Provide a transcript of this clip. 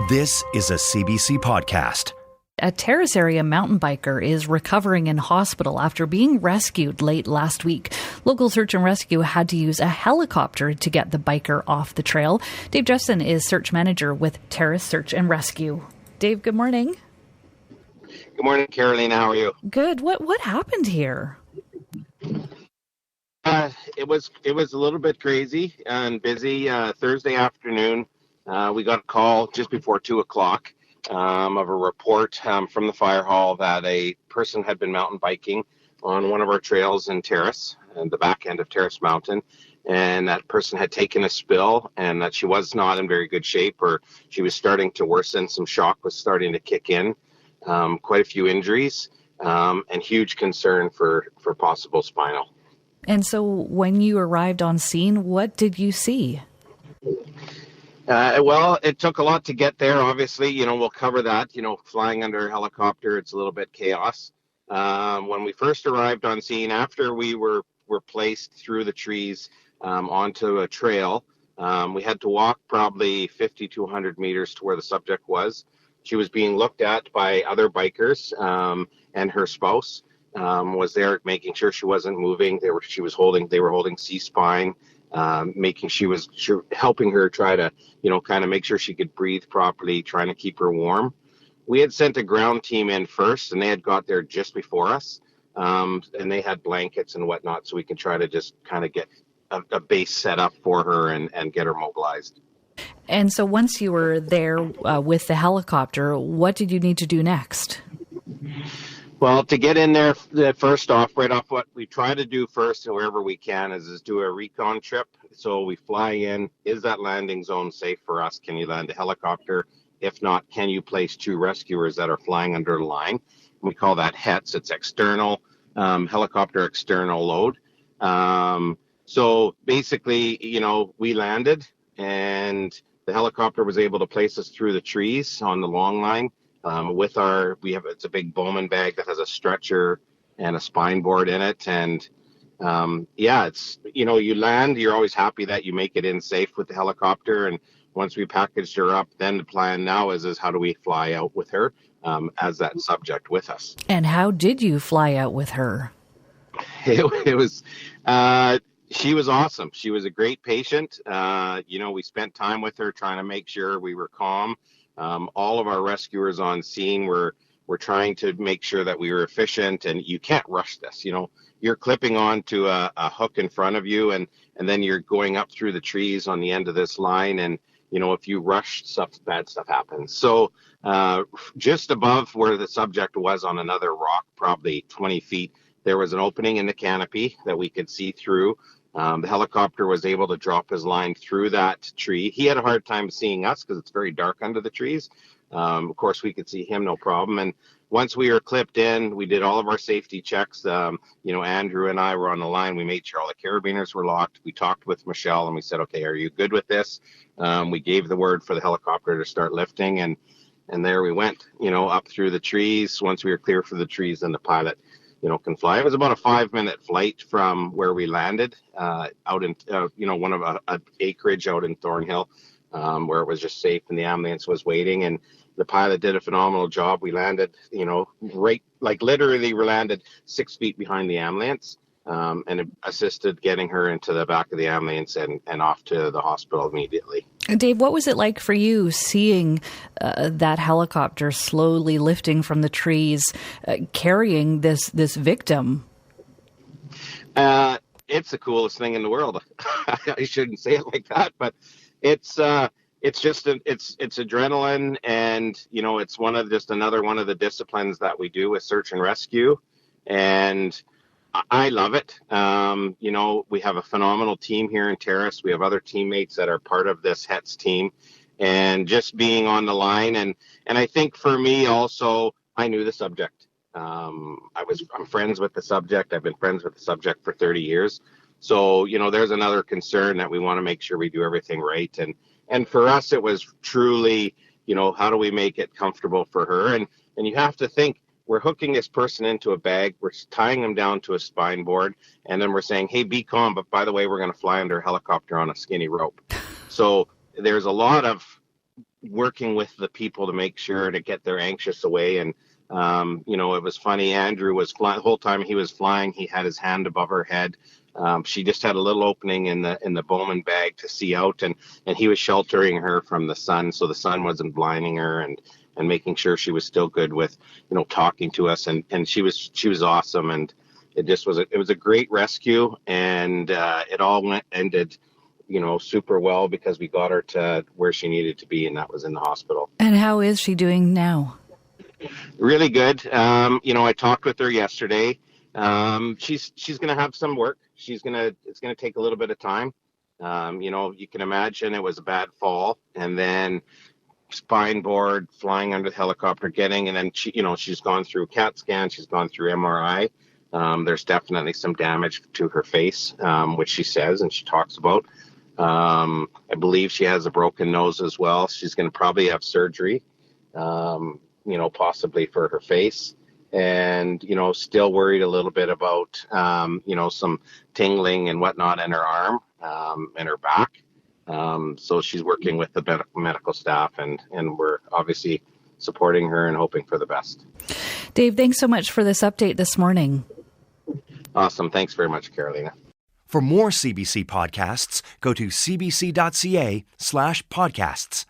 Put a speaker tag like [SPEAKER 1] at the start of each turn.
[SPEAKER 1] This is a CBC podcast.
[SPEAKER 2] A Terrace area mountain biker is recovering in hospital after being rescued late last week. Local search and rescue had to use a helicopter to get the biker off the trail. Dave Justin is search manager with Terrace Search and Rescue. Dave, good morning.
[SPEAKER 3] Good morning, Carolina. How are you?
[SPEAKER 2] Good. What happened here?
[SPEAKER 3] It was a little bit crazy and busy. Thursday afternoon, we got a call just before 2:00 of a report from the fire hall that a person had been mountain biking on one of our trails in Terrace, and the back end of Terrace Mountain, and that person had taken a spill and that she was not in very good shape, or she was starting to worsen. Some shock was starting to kick in, quite a few injuries, and huge concern for possible spinal.
[SPEAKER 2] And so when you arrived on scene, what did you see?
[SPEAKER 3] Well, it took a lot to get there. Obviously, we'll cover that. Flying under a helicopter, it's a little bit chaos. When we first arrived on scene, after we were placed through the trees onto a trail, we had to walk probably 50 to 100 meters to where the subject was. She was being looked at by other bikers, and her spouse was there making sure she wasn't moving. They were holding C-spine. Helping her try to, kind of make sure she could breathe properly, trying to keep her warm. We had sent a ground team in first, and they had got there just before us, and they had blankets and whatnot, so we can try to just kind of get a base set up for her and get her mobilized.
[SPEAKER 2] And so once you were there with the helicopter, what did you need to do next?
[SPEAKER 3] Well, to get in there, first off, what we try to do first, and wherever we can, is do a recon trip. So we fly in. Is that landing zone safe for us? Can you land a helicopter? If not, can you place two rescuers that are flying under the line? We call that HETS. It's external, helicopter external load. So basically, we landed, and the helicopter was able to place us through the trees on the long line. It's a big Bowman bag that has a stretcher and a spine board in it. And, it's, you land, you're always happy that you make it in safe with the helicopter. And once we packaged her up, then the plan now is how do we fly out with her, as that subject with us.
[SPEAKER 2] And how did you fly out with her?
[SPEAKER 3] It was, she was awesome. She was a great patient. We spent time with her trying to make sure we were calm. All of our rescuers on scene were trying to make sure that we were efficient, and you can't rush this. You're clipping onto a hook in front of you, and then you're going up through the trees on the end of this line. And, if you rush stuff, bad stuff happens. So just above where the subject was on another rock, probably 20 feet, there was an opening in the canopy that we could see through. The helicopter was able to drop his line through that tree. He had a hard time seeing us because it's very dark under the trees. Of course, we could see him, no problem. And once we were clipped in, we did all of our safety checks. Andrew and I were on the line. We made sure all the carabiners were locked. We talked with Michelle, and we said, okay, are you good with this? We gave the word for the helicopter to start lifting, and there we went, up through the trees. Once we were clear for the trees, then the pilot can fly. It was about a 5-minute flight from where we landed, out in, one of a acreage out in Thornhill, where it was just safe and the ambulance was waiting. And the pilot did a phenomenal job. We landed, literally we landed 6 feet behind the ambulance, and it assisted getting her into the back of the ambulance and off to the hospital immediately.
[SPEAKER 2] Dave, what was it like for you seeing that helicopter slowly lifting from the trees, carrying this victim?
[SPEAKER 3] It's the coolest thing in the world. I shouldn't say it like that, but it's just it's adrenaline, and it's another one of the disciplines that we do with search and rescue, and I love it. We have a phenomenal team here in Terrace. We have other teammates that are part of this HETS team, and just being on the line. And I think for me also, I knew the subject. I'm friends with the subject. I've been friends with the subject for 30 years. So, there's another concern that we want to make sure we do everything right. And for us, it was truly, how do we make it comfortable for her? And you have to think, we're hooking this person into a bag, we're tying them down to a spine board, and then we're saying, hey, be calm, but by the way, we're going to fly under a helicopter on a skinny rope. So there's a lot of working with the people to make sure to get their anxious away. And it was funny. Andrew was flying the whole time he was flying. He had his hand above her head. She just had a little opening in the Bowman bag to see out, and he was sheltering her from the sun, so the sun wasn't blinding her, and making sure she was still good with, talking to us, and she was awesome, and it was a great rescue, and it all ended, super well because we got her to where she needed to be, and that was in the hospital.
[SPEAKER 2] And how is she doing now?
[SPEAKER 3] Really good. I talked with her yesterday. She's going to have some work. It's going to take a little bit of time. You can imagine it was a bad fall, and then spine board, flying under the helicopter, and then she's gone through CAT scan, she's gone through MRI. There's definitely some damage to her face, which she says and she talks about. I believe she has a broken nose as well. She's going to probably have surgery, possibly for her face. And, still worried a little bit about, some tingling and whatnot in her arm, and her back. So she's working with the medical staff, and we're obviously supporting her and hoping for the best.
[SPEAKER 2] Dave, thanks so much for this update this morning.
[SPEAKER 3] Awesome. Thanks very much, Carolina.
[SPEAKER 1] For more CBC podcasts, go to cbc.ca/podcasts.